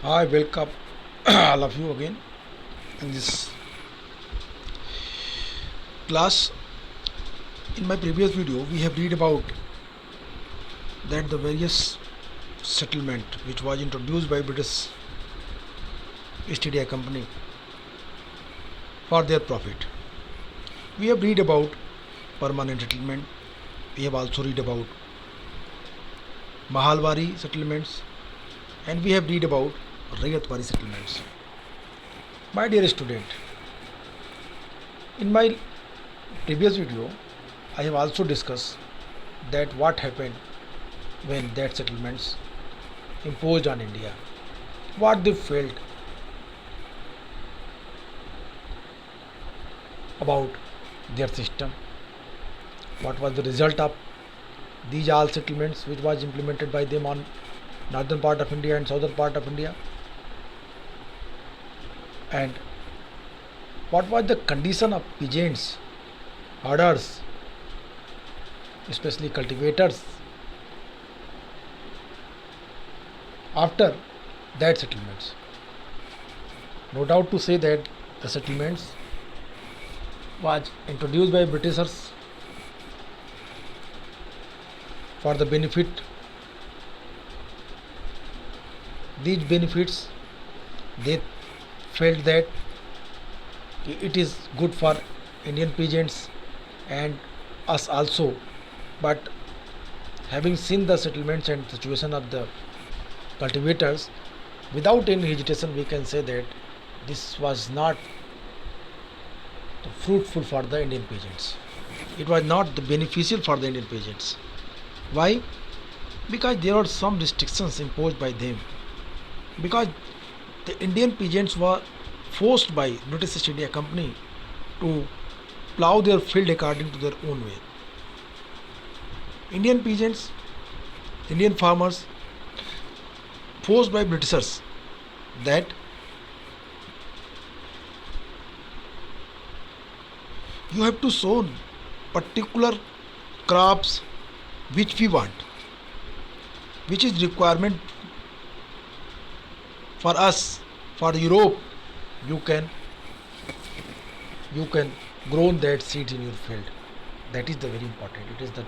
I welcome all of you again in this class. In my previous video, we have read about that the various settlement which was introduced by British East India Company for their profit. We have read about permanent settlement. We have also read about Mahalwari settlements, and we have read about Rayatwari settlements. My dear student, in my previous video, I have also discussed that what happened when that settlements imposed on India, what they felt about their system, what was the result of these all settlements which was implemented by them on northern part of India and southern part of India, and what was the condition of peasants, herders, especially cultivators after that settlements. No doubt to say that the settlements was introduced by Britishers for the benefit. These benefits, they felt that it is good for Indian peasants and us also, but having seen the settlements and situation of the cultivators, without any hesitation we can say that this was not fruitful for the Indian peasants. It was not the beneficial for the Indian peasants. Why? Because there are some restrictions imposed by them. Because the Indian peasants were forced by British East India Company to plough their field according to their own way. Indian peasants, Indian farmers, forced by Britishers that you have to sow particular crops which we want, which is requirement for us, for Europe. You can grow that seed in your field. That is the very important. It is the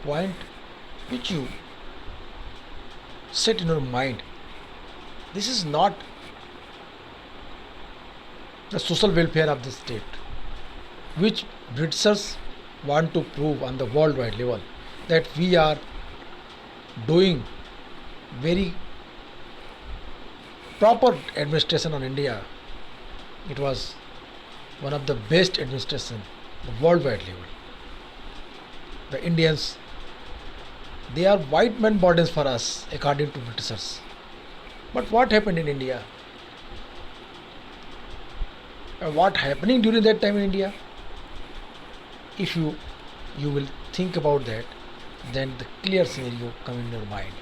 point which you set in your mind. This is not the social welfare of the state, which Britishers want to prove on the worldwide level that we are doing very proper administration on India. It was one of the best administration the worldwide level. The Indians, they are white man burdens for us according to Britishers. But what happened in India? What happening during that time in India? If you will think about that, then the clear scenario come in your mind.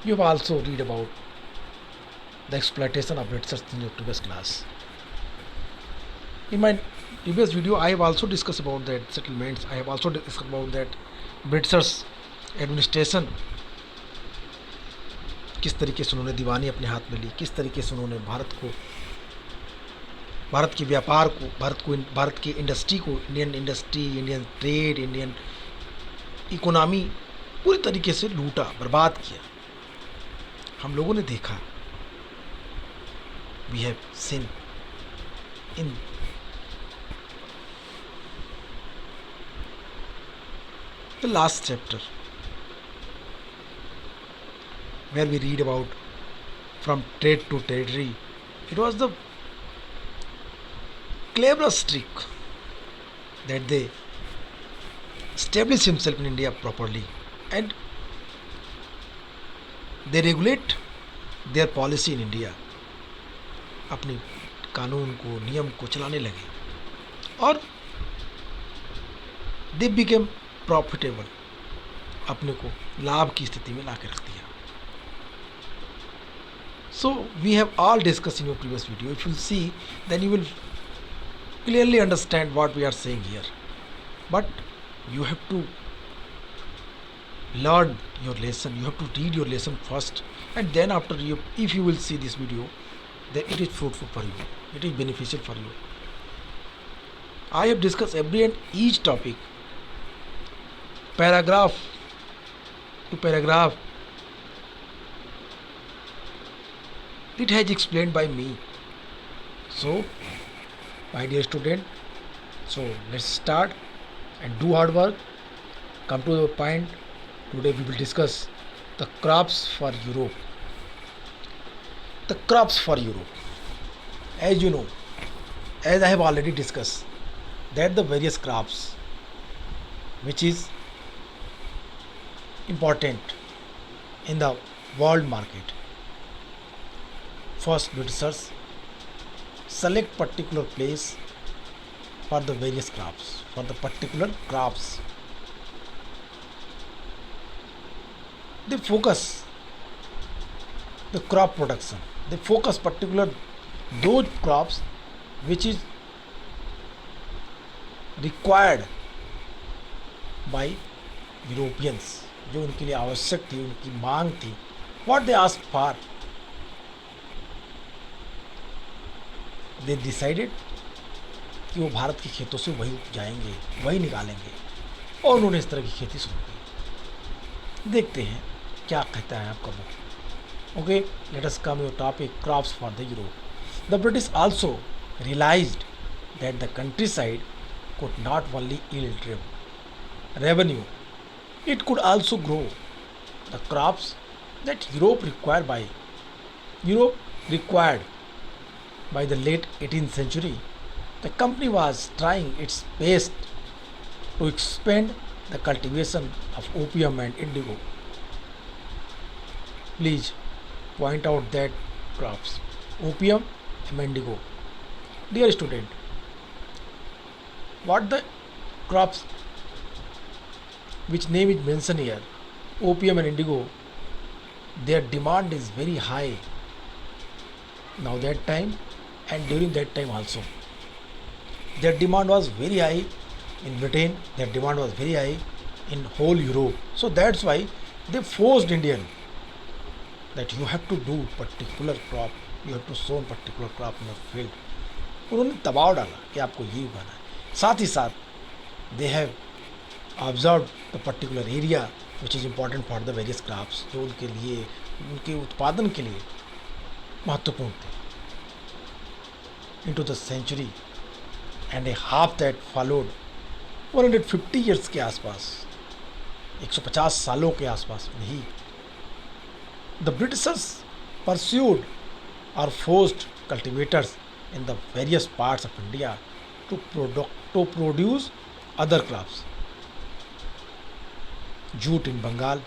You have also read about the exploitation of Britishers in your previous class. In my previous video, I have also discussed about that settlements. I have also discussed about that Britishers administration किस तरीके से उन्होंने दीवानी अपने हाथ में ली, किस तरीके से उन्होंने भारत के व्यापार को, भारत की इंडस्ट्री को, Indian industry, Indian trade, Indian economy पूरी तरीके से लूटा, बर्बाद किया. हम लोगों ने देखा, we have seen in the last chapter where we read about from trade to territory. It was the cleverest trick that they establish himself in India properly, and they regulate their policy in India. अपने कानून को, नियम को चलाने लगे और they became profitable, अपने को लाभ की स्थिति में ला के रख दिया. So we have all discussed in your previous video. If you see, then you will clearly understand what we are saying here. But you have to learn your lesson. You have to read your lesson first, and then after you, if you will see this video, then it is fruitful for you. It is beneficial for you. I have discussed every and each topic, paragraph to paragraph. It has explained by me. So, my dear student, so let's start and do hard work. Come to the point. Today we will discuss the crops for Europe. The crops for Europe. As you know, as I have already discussed, that the various crops which is important in the world market. First, Britishers select particular place for the various crops, for the particular crops. They focus the crop production. They focus particular those crops which is required by Europeans, जो उनके लिए आवश्यक थी, उनकी मांग थी. What they asked for, they decided कि वो भारत के खेतों से वही उपजाएंगे, वही निकालेंगे, और उन्होंने इस तरह की खेती शुरू की. देखते हैं क्या कहता है आपका book. Okay, late us come your topic, crops for the Europe. The British also realized that the countryside could not only yield revenue, it could also grow the crops that Europe required by the late 18th century. The company was trying its best to expand the cultivation of opium and indigo. Please point out that crops, opium and indigo. Dear student, what the crops which name is mentioned here, opium and indigo, their demand is very high now that time and during that time also. Their demand was very high in Britain, their demand was very high in whole Europe. So that's why they forced Indian that you have to do particular crop, you have to sow particular crop in your field. उन्होंने दबाव डाला कि आपको ये उगाना है. साथ ही साथ they have observe the particular area which is important for the various crops, जो उनके लिए, उनके उत्पादन के लिए महत्वपूर्ण थे. Into the century and a half that followed 150 years के आसपास, 150 सालों के आसपास में ही द ब्रिटिशर्स परस्यूड और forced cultivators in the various parts of India to produce other crops. Jute in Bengal,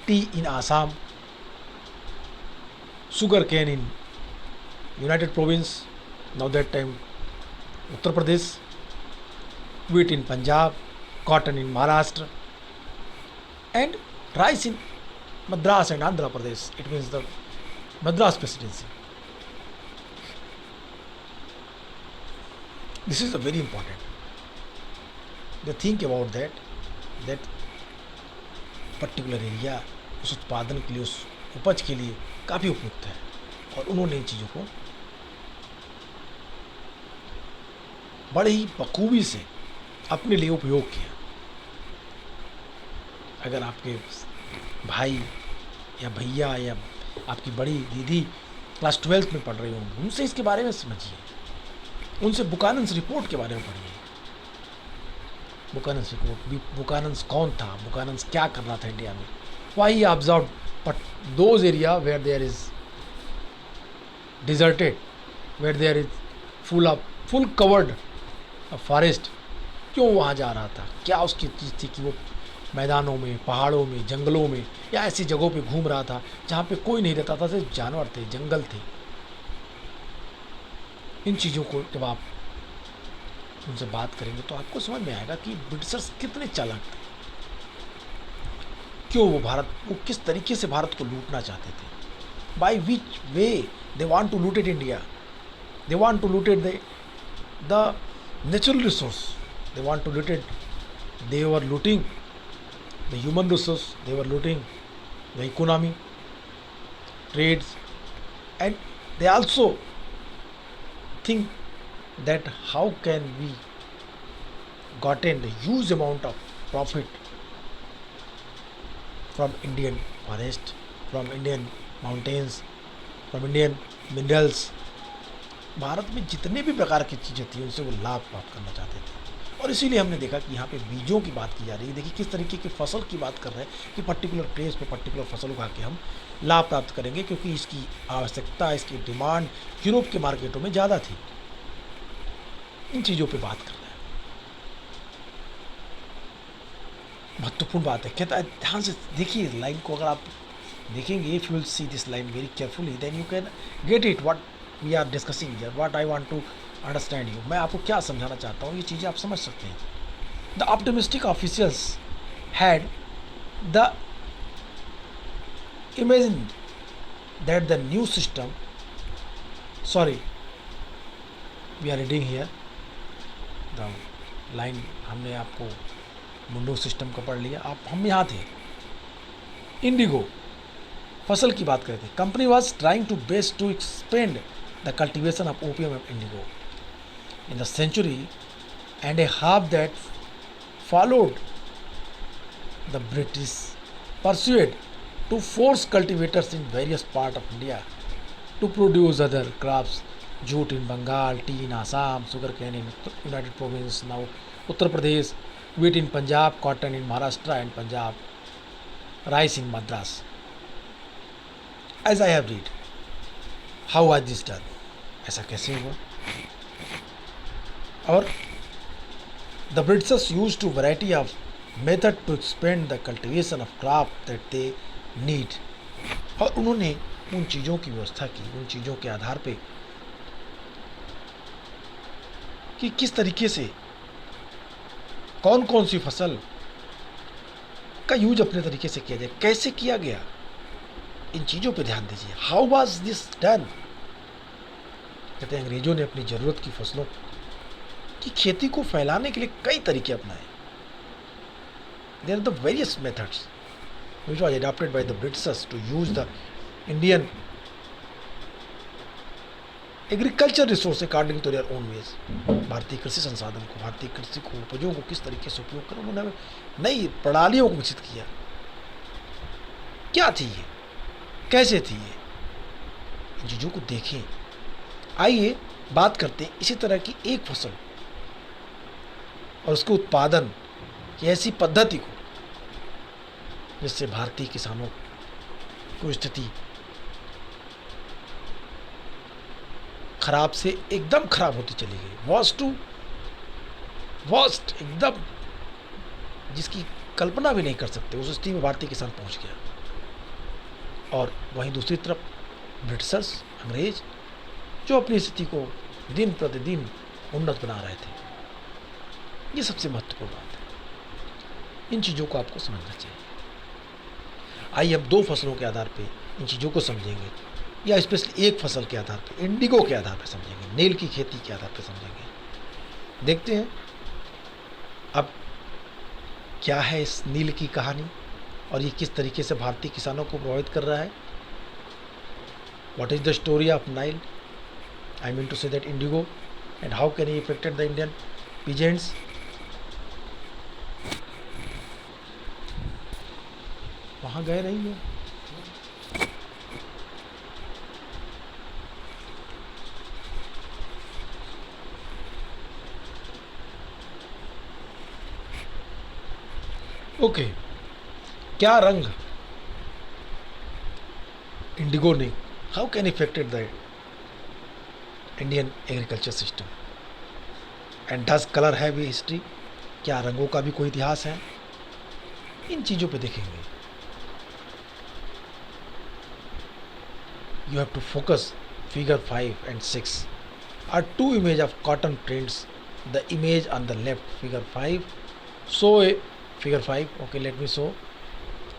tea in Assam, sugar cane in United Province, now that time Uttar Pradesh, wheat in Punjab, cotton in Maharashtra, and rice in Madras and Andhra Pradesh. It means the Madras presidency. This is a very important. They think about that particular area उस उत्पादन के लिए, उस उपज के लिए काफ़ी उपयुक्त है, और उन्होंने इन चीज़ों को बड़े ही बखूबी से अपने लिए उपयोग किया. अगर आपके भाई या भैया या आपकी बड़ी दीदी क्लास 12th में पढ़ रही होंगी, उनसे इसके बारे में समझिए, उनसे बुकानन्स रिपोर्ट के बारे में पढ़िए. बुकानन्स रिपोर्ट, बुकानन्स कौन था, बुकानन्स क्या कर रहा था इंडिया में, why he observe but those area where there is deserted, where there is full covered forest, क्यों वहाँ जा रहा था, क्या उसकी चीज़ थी कि वो मैदानों में, पहाड़ों में, जंगलों में या ऐसी जगहों पे घूम रहा था जहाँ पे कोई नहीं रहता था, सिर्फ जानवर थे, जंगल थे. इन चीज़ों को जब आप उनसे बात करेंगे तो आपको समझ में आएगा कि ब्रिटिशर्स कितने चालाक थे, क्यों वो किस तरीके से भारत को लूटना चाहते थे. By which way they want to looted India, they want to looted the natural resource, they want to looted they were looting the human resource, they were looting the economy, trades, and they also think that how can we gotten a huge amount of profit from Indian forest, from Indian mountains, from Indian minerals. Bharat में जितने भी प्रकार की चीज़ें थी उनसे वो लाभ प्राप्त करना चाहते थे, और इसीलिए हमने देखा कि यहाँ पे बीजों की बात की जा रही है। देखिए किस तरीके की फसल की बात कर रहे हैं कि पर्टिकुलर प्लेस पे पर्टिकुलर फसल उगा के हम लाभ प्राप्त करेंगे, क्योंकि इसकी आवश्यकता, इसकी डिमांड यूरोप के मार्केटों में ज़्यादा थी। इन चीज़ों पे बात कर रहे हैं, महत्वपूर्ण बात है। कहता है ध्यान से देखिए लाइन को, अगर आप देखेंगे, if you will see this line very carefully then you can get it what we are discussing here, what I want to understand you. मैं आपको क्या समझाना चाहता हूँ, ये चीज़ें आप समझ सकते हैं। The optimistic officials had the imagine that the new system, sorry we are reading here the line, हमने आपको मुंडो सिस्टम का पढ़ लिया। आप हम यहाँ थे, इंडिगो फसल की बात करते थे। Company was trying to best to expand the cultivation of opium of indigo in the century and a half that followed the British persuaded to force cultivators in various part of India to produce other crops, jute in Bengal, tea in Assam, sugarcane in United Province, now Uttar Pradesh, wheat in Punjab, cotton in Maharashtra and Punjab, rice in Madras. As I have read, how was this done? ऐसा कैसे हुआ? और the Britishers used to variety of method to expand the cultivation of crop that they need. और उन्होंने उन चीज़ों की व्यवस्था की, उन चीज़ों के आधार पे कि किस तरीके से कौन कौन सी फसल का यूज अपने तरीके से किया जाए, कैसे किया गया, इन चीज़ों पे ध्यान दीजिए। How was this done? कहते हैं अंग्रेजों ने अपनी ज़रूरत की फसलों की खेती को फैलाने के लिए कई तरीके अपनाए। There are the various methods which was adopted by the Britishers to use the Indian agriculture resource according to their own ways. भारतीय कृषि संसाधन को, भारतीय कृषि को, उपजों को किस तरीके से उपयोग करें, उन्होंने नई प्रणालियों को विकसित किया। क्या थी ये, कैसे थी ये, इन चीज़ों को देखें। आइए बात करते हैं इसी तरह की एक फसल और उसके उत्पादन की ऐसी पद्धति को जिससे भारतीय किसानों की स्थिति खराब से एकदम खराब होती चली गई, वर्स्ट एकदम, जिसकी कल्पना भी नहीं कर सकते, उस स्थिति में भारतीय किसान पहुंच गया। और वहीं दूसरी तरफ ब्रिटिशर्स, अंग्रेज, जो अपनी स्थिति को दिन प्रतिदिन उन्नत बना रहे थे। ये सबसे महत्वपूर्ण बात है, इन चीज़ों को आपको समझना चाहिए। आइए हम दो फसलों के आधार पे इन चीज़ों को समझेंगे, या स्पेशली एक फसल के आधार पे, इंडिगो के आधार पे समझेंगे, नील की खेती के आधार पे समझेंगे। देखते हैं अब क्या है इस नील की कहानी और ये किस तरीके से भारतीय किसानों को प्रभावित कर रहा है। What is the story of Nile, I mean to say that indigo, and how can he affected the Indian peasants. वहाँ गए नहीं है, ओके। क्या रंग इंडिगो ने, how can affected the Indian agriculture system, and does colour have a history, क्या रंगों का भी कोई इतिहास है, इन चीज़ों पे देखेंगे। You have to focus figure 5 and 6 are two image of cotton prints. The image on the left, figure 5, show a figure 5. Okay, let me show.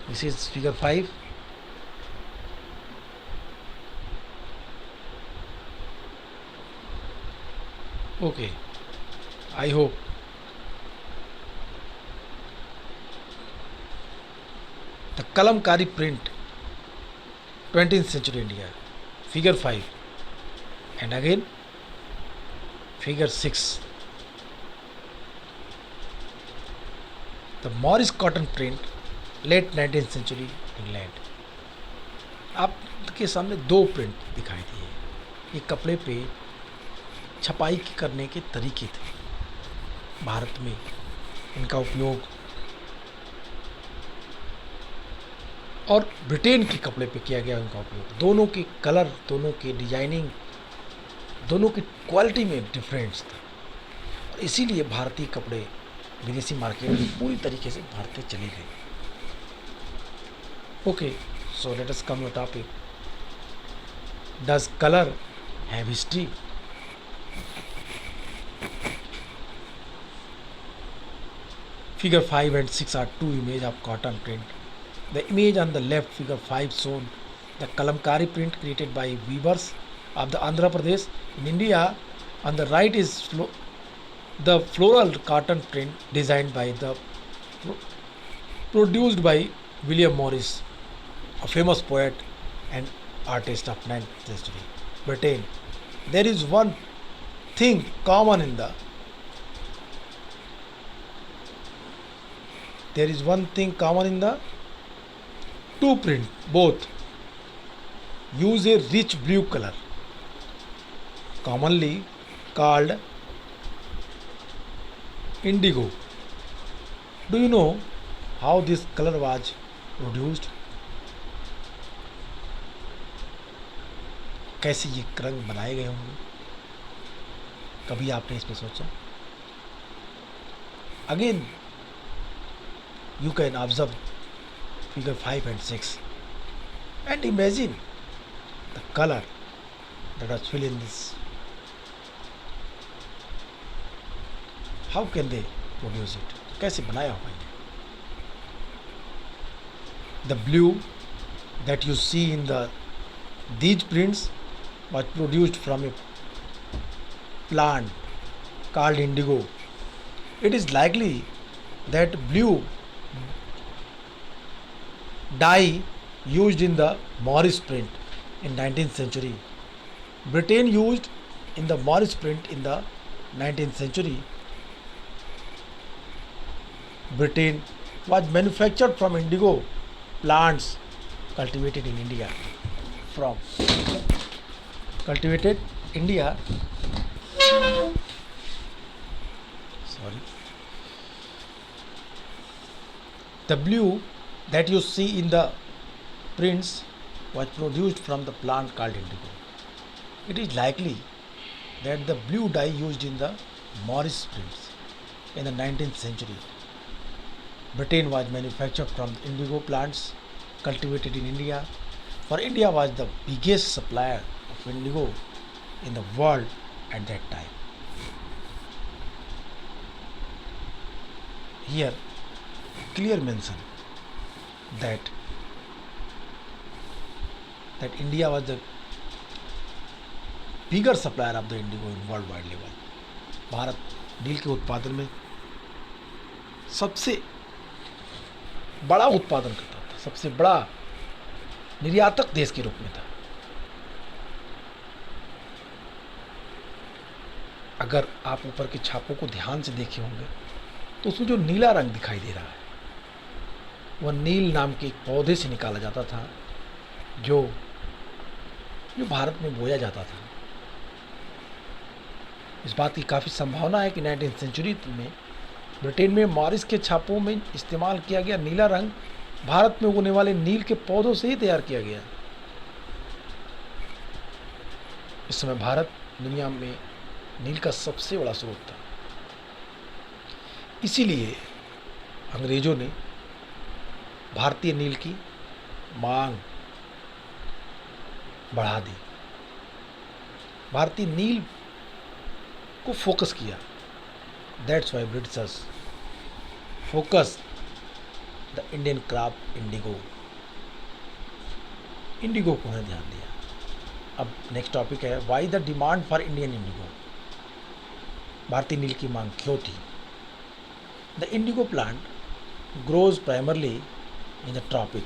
This is figure 5. Okay, I hope The Kalamkari print, 20th century India, figure 5, and again figure 6. The Morris cotton print, late 19th century England. आपके सामने दो print दिखाई दिए। ये कपड़े पे छपाई करने के तरीके थे। भारत में इनका उपयोग और ब्रिटेन के कपड़े पे किया गया उनका उपयोग। दोनों के कलर, दोनों की डिजाइनिंग, दोनों की क्वालिटी में डिफरेंस था और इसीलिए भारतीय कपड़े विदेशी मार्केट में पूरी तरीके से भारत में चले गए। Okay, so let us come to topic. Does colour have history? Figure 5 and 6 are two images of cotton print. The image on the left, figure 5, shown the Kalamkari print created by weavers of the Andhra Pradesh in India. On the right is the floral cotton print designed by produced by William Morris, a famous poet and artist of 9th century Britain. There is one thing common in the two print. Both use a rich blue color, commonly called indigo. Do you know how this color was produced? कैसे ये रंग बनाए गए होंगे? कभी आपने इसमें सोचा? Again, you can observe figure 5 and 6 and imagine the color that was filled in this. How can they produce it? कैसे बनाया होगा ये? The blue that you see in these prints was produced from a plant called indigo. It is likely that blue dye used in the Morris print in 19th century. Britain used in the Morris print in the 19th century. Britain was manufactured from indigo plants cultivated in India. The blue that you see in the prints was produced from the plant called indigo. It is likely that the blue dye used in the Morris prints in the 19th century. Britain was manufactured from indigo plants cultivated in India. For India was the biggest supplier of indigo in the world at that time. Here clear mention that India was the bigger supplier of the indigo in worldwide level. Bharat नील के उत्पादन में सबसे बड़ा उत्पादन करता था, सबसे बड़ा निर्यातक देश के रूप में था। अगर आप ऊपर के छापों को ध्यान से देखे होंगे तो उसमें जो नीला रंग दिखाई दे रहा है वह नील नाम के एक पौधे से निकाला जाता था जो भारत में बोया जाता था। इस बात की काफ़ी संभावना है कि 19th सेंचुरी में ब्रिटेन में मॉरिस के छापों में इस्तेमाल किया गया नीला रंग भारत में उगने वाले नील के पौधों से ही तैयार किया गया। इस समय भारत दुनिया में नील का सबसे बड़ा स्रोत था। इसीलिए अंग्रेजों ने भारतीय नील की मांग बढ़ा दी, भारतीय नील को फोकस किया। That's why Britishers focus the Indian crop Indigo को उन्हें ध्यान दिया। अब नेक्स्ट टॉपिक है why the demand for Indian Indigo. भारतीय नील की मांग क्यों थी? The Indigo plant grows primarily in the tropic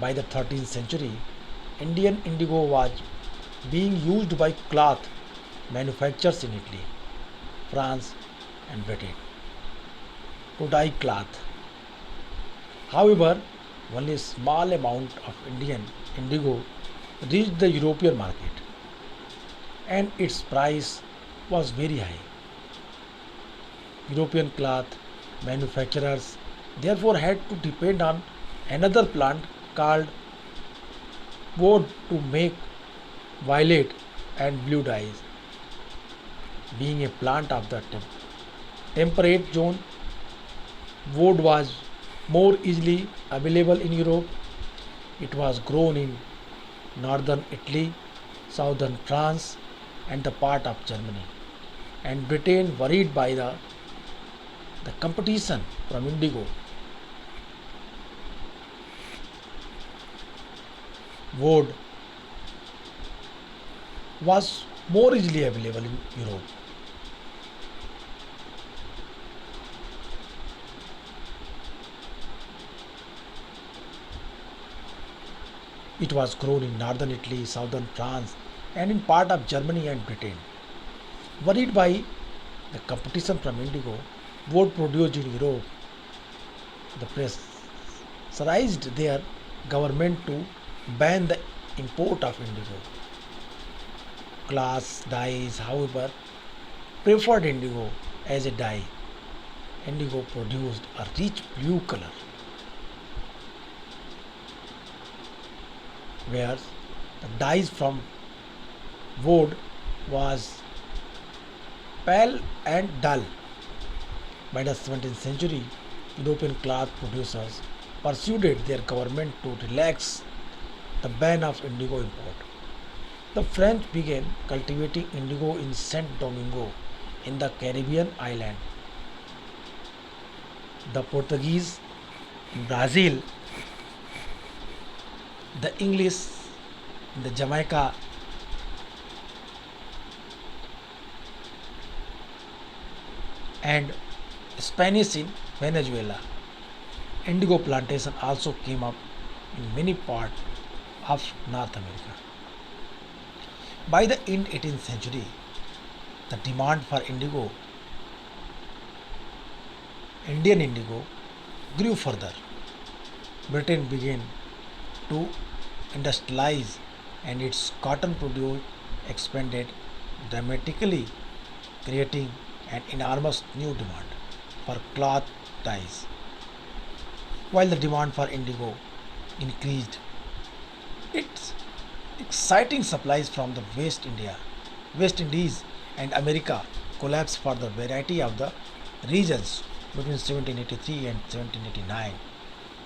By the 13th century, Indian indigo was being used by cloth manufacturers in Italy, France, and Britain to dye cloth. However, only a small amount of Indian indigo reached the European market and its price was very high. European cloth manufacturers therefore had to depend on another plant called wood to make violet and blue dyes. Being a plant of the temperate zone, wood was more easily available in Europe. It was grown in northern Italy, southern France, and the part of Germany. And Britain, worried by the competition from indigo, wood was more easily available in Europe. It was grown in northern Italy, southern France, and in part of Germany and Britain. Worried by the competition from indigo, wood produced in Europe, the pressurized their government to ban the import of indigo. Glass dyes, however, preferred indigo as a dye. Indigo produced a rich blue color, whereas the dyes from wood was pale and dull. By the 17th century, European cloth producers persuaded their government to relax the ban of indigo import. The French began cultivating indigo in Saint Domingo in the Caribbean island. The Portuguese in Brazil, the English in the Jamaica, and Spanish in Venezuela. Indigo plantation also came up in many parts of North America. By the end 18th century, the demand for Indian indigo, grew further. Britain began to industrialize and its cotton produce expanded dramatically, creating an enormous new demand for cloth dyes. While the demand for indigo increased, its exciting supplies from the West Indies and America collapsed for the variety of the regions between 1783 and 1789.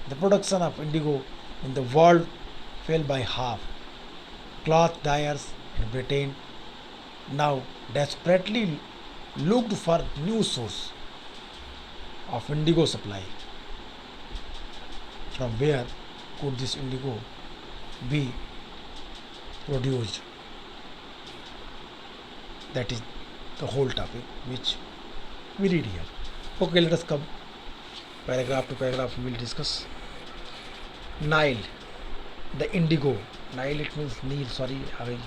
The production of indigo in the world fell by half. Cloth dyers in Britain now desperately looked for new source of indigo supply. From where could this indigo be produced? That is the whole topic which we read here. Okay, let us come paragraph to paragraph. We will discuss Nile, the indigo. Nile, it means Nile. Sorry, I will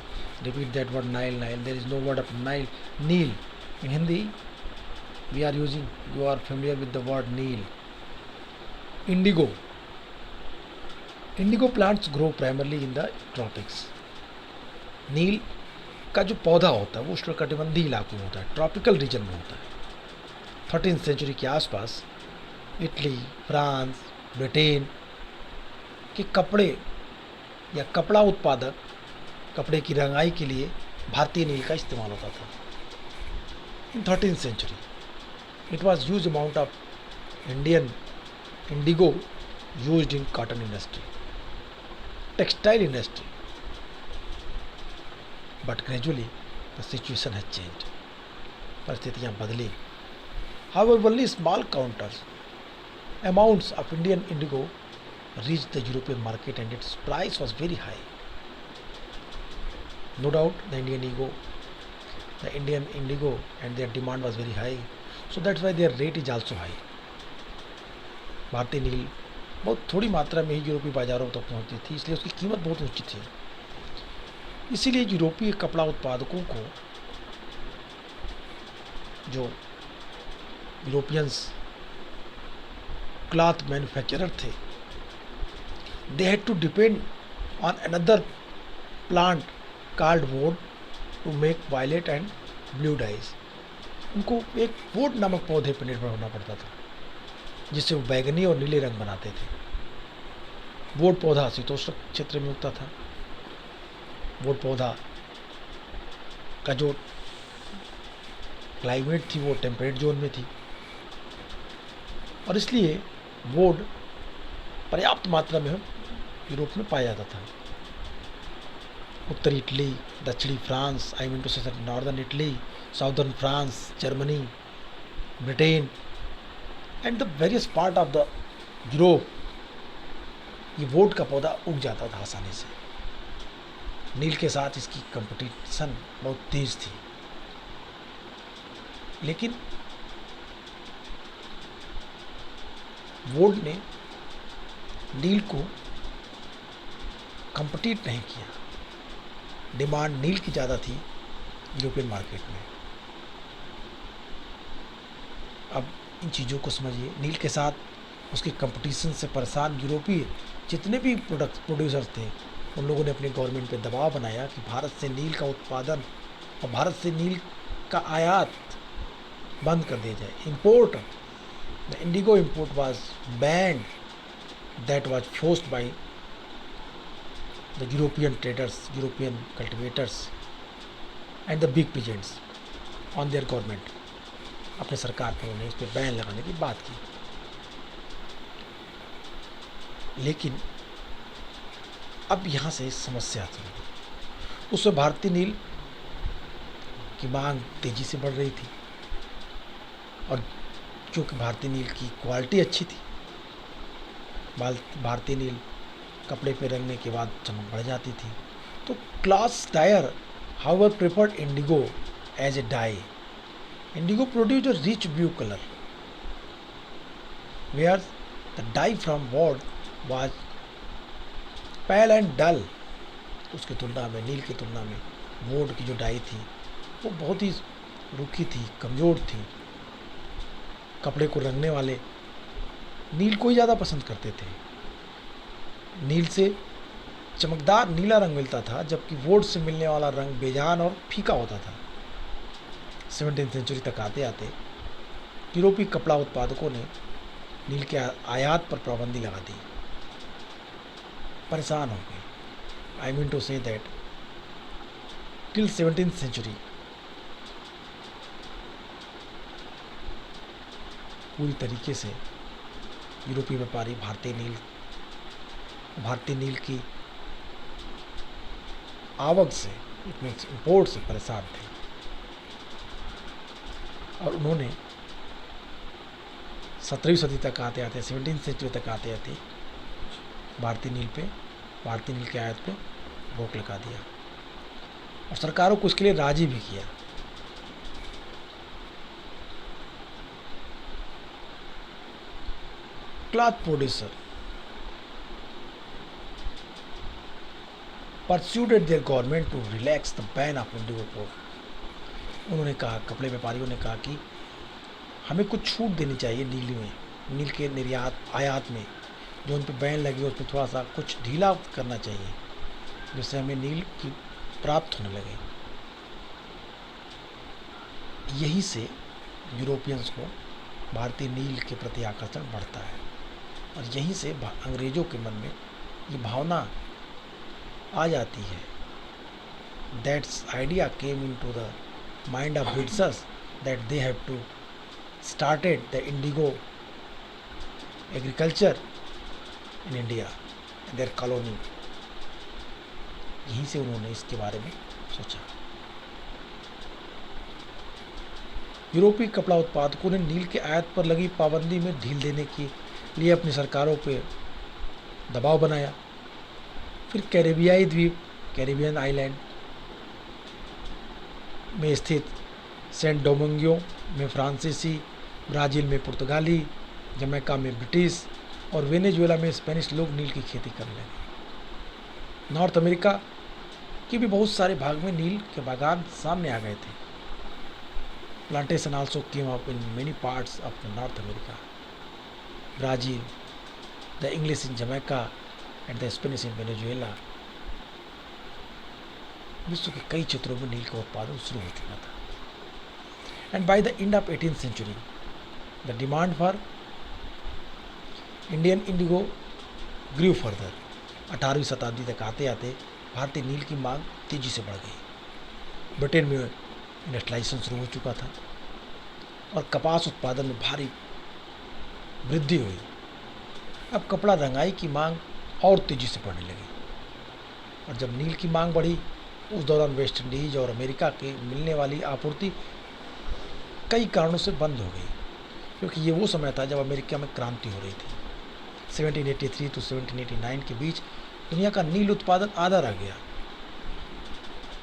repeat that word Nile. Nile. There is no word of Nile. Nile. In Hindi, we are using. You are familiar with the word Nile. Indigo. Indigo plants grow primarily in the tropics. नील का जो पौधा होता है वो उष्णकटिबंधीय इलाकों में होता है, ट्रॉपिकल रीजन में होता है. 13th सेंचुरी के आसपास इटली, फ्रांस, ब्रिटेन के कपड़े या कपड़ा उत्पादक कपड़े की रंगाई के लिए भारतीय नील का इस्तेमाल होता था. In 13th century it was huge amount of Indian indigo used in cotton industry, textile industry, but gradually the situation has changed. परिस्थितियाँ बदली. However, only small counters amounts of Indian indigo reached the European market and its price was very high. No doubt the Indian indigo and their demand was very high, so that's why their rate is also high. भारतीय नील बहुत थोड़ी मात्रा में ही यूरोपीय बाज़ारों तक पहुंचती थी, इसलिए उसकी कीमत बहुत ऊंची थी। इसीलिए यूरोपीय कपड़ा उत्पादकों को, जो यूरोपियंस क्लॉथ मैन्युफैक्चरर थे, they had to depend on another plant called woad to make violet and blue dyes. उनको एक वुड नामक पौधे पर निर्भर होना पड़ता था, जिससे वो बैगनी और नीले रंग बनाते थे। वुड पौधा शीतोष्ण क्षेत्र में उगता था। वुड पौधा का जो क्लाइमेट थी वो टेम्परेट जोन में थी, और इसलिए वुड पर्याप्त मात्रा में यूरोप में पाया जाता था। उत्तरी इटली, दक्षिणी फ्रांस, आई मीन टू से northern Italy, southern France, Germany, Britain and the various part of the Europe, ये वुड का पौधा उग जाता था आसानी से। नील के साथ इसकी कंपटीशन बहुत तेज थी, लेकिन वुड ने नील को कंपीट नहीं किया। डिमांड नील की ज़्यादा थी यूरोपियन मार्केट में। अब इन चीज़ों को समझिए। नील के साथ उसके कंपटीशन से परेशान यूरोपीय जितने भी प्रोड्यूसर्स थे, उन लोगों ने अपनी गवर्नमेंट पे दबाव बनाया कि भारत से नील का उत्पादन और भारत से नील का आयात बंद कर दिया जाए। Import, the Indigo import was band, that was forced by the European traders, European cultivators and the big peasants on their government. अपने सरकार पर उन्हें इस पर बैन लगाने की बात की। लेकिन अब यहाँ से समस्या थी। उसमें भारतीय नील की मांग तेजी से बढ़ रही थी, और चूँकि भारतीय नील की क्वालिटी अच्छी थी, भारतीय नील कपड़े पे रंगने के बाद चमक बढ़ जाती थी, तो class dyer however preferred indigo as a dye. Indigo produced a rich blue color, whereas the dye from wood was pale and dull. उसकी तुलना में, नील की तुलना में वुड की जो डाई थी वो बहुत ही रूखी थी, कमज़ोर थी। कपड़े को रंगने वाले नील को ही ज़्यादा पसंद करते थे। नील से चमकदार नीला रंग मिलता था, जबकि वुड से मिलने वाला रंग बेजान और फीका होता था। 17वीं सेंचुरी तक आते आते यूरोपीय कपड़ा उत्पादकों ने नील के आयात पर पाबंदी लगा दी। परेशान हो गए। I mean to say that till 17th century पूरी तरीके से यूरोपीय व्यापारी भारतीय नील की आवक से, इंपोर्ट से परेशान थे, और उन्होंने 17वीं सदी तक आते आते, 17th सेंचुरी तक आते आते भारतीय नील के आयात पे रोक लगा दिया, और सरकारों को इसके लिए राजी भी किया। Cloth producer persuaded their government to relax the ban of indigo port. उन्होंने कहा, कपड़े व्यापारियों ने कहा कि हमें कुछ छूट देनी चाहिए नील के निर्यात आयात में, जो उन पर बैन लगी उस पर थोड़ा सा कुछ ढीला करना चाहिए, जिससे हमें नील की प्राप्त होने लगे। यहीं से यूरोपियंस को भारतीय नील के प्रति आकर्षण बढ़ता है, और यहीं से अंग्रेज़ों के मन में ये भावना आ जाती है। That's idea came into the mind of Britishers that they have to started the indigo agriculture in India, in their colony। यहीं से उन्होंने इसके बारे में सोचा। यूरोपीय कपड़ा उत्पादकों ने नील के आयात पर लगी पाबंदी में ढील देने के लिए अपनी सरकारों पर दबाव बनाया। फिर कैरेबियाई द्वीप, कैरेबियन आइलैंड में स्थित सेंट डोमिंगो में फ्रांसीसी, ब्राज़ील में पुर्तगाली, जमैका में ब्रिटिश और वेनेजुएला में स्पेनिश लोग नील की खेती करने लगे। नॉर्थ अमेरिका के भी बहुत सारे भाग में नील के बागान सामने आ गए थे। Plantation also came up in many parts of north America, Brazil, the English in Jamaica and the Spanish in Venezuela. विश्व के कई क्षेत्रों में नील का उत्पादन शुरू हो चुका था। And by the end of 18th century the demand for Indian indigo grew further. 18वीं शताब्दी तक आते आते भारतीय नील की मांग तेजी से बढ़ गई। ब्रिटेन में इंडस्ट्रियलाइजेशन शुरू हो चुका था और कपास उत्पादन में भारी वृद्धि हुई। अब कपड़ा रंगाई की मांग और तेजी से बढ़ने लगी, और जब नील की मांग बढ़ी उस दौरान वेस्ट इंडीज और अमेरिका के मिलने वाली आपूर्ति कई कारणों से बंद हो गई, क्योंकि ये वो समय था जब अमेरिका में क्रांति हो रही थी। 1783 to 1789 के बीच दुनिया का नील उत्पादन आधा रह गया।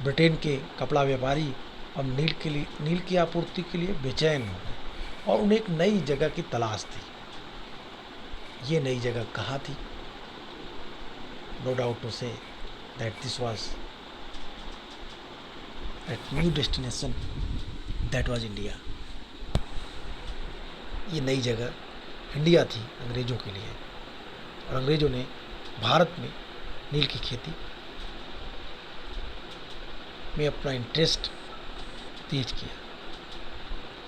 ब्रिटेन के कपड़ा व्यापारी अब नील की आपूर्ति के लिए बेचैन हो गए और उन्हें एक नई जगह की तलाश थी। ये नई जगह कहाँ थी? No doubt to say that this was that new destination that was India. ये नई जगह इंडिया थी अंग्रेज़ों के लिए, और अंग्रेज़ों ने भारत में नील की खेती में अपना इंटरेस्ट तेज किया।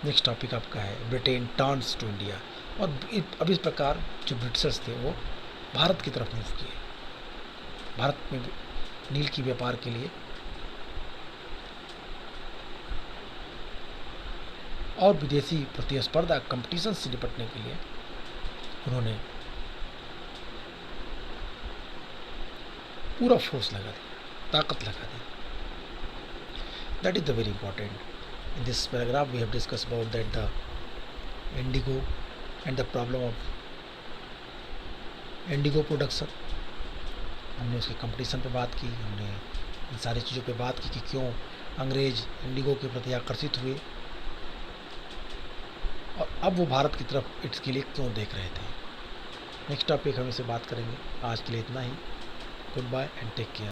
नेक्स्ट टॉपिक आपका है ब्रिटेन टर्न्स टू इंडिया। और अब इस प्रकार जो ब्रिटिशर्स थे वो भारत की तरफ मूव किए। भारत में नील की व्यापार के लिए और विदेशी प्रतिस्पर्धा कंपटीशन से निपटने के लिए उन्होंने पूरा फोर्स लगा दिया, ताकत लगा दी। That is the very important. In this paragraph we have discuss about that the indigo and the problem of indigo production. हमने उसके कंपटीशन पे बात की, हमने इन सारी चीज़ों पे बात की कि क्यों अंग्रेज इंडिगो के प्रति आकर्षित हुए और अब वो भारत की तरफ इसके लिए क्यों देख रहे थे। नेक्स्ट टॉपिक हम इसे बात करेंगे। आज के लिए इतना ही। Good bye and take care.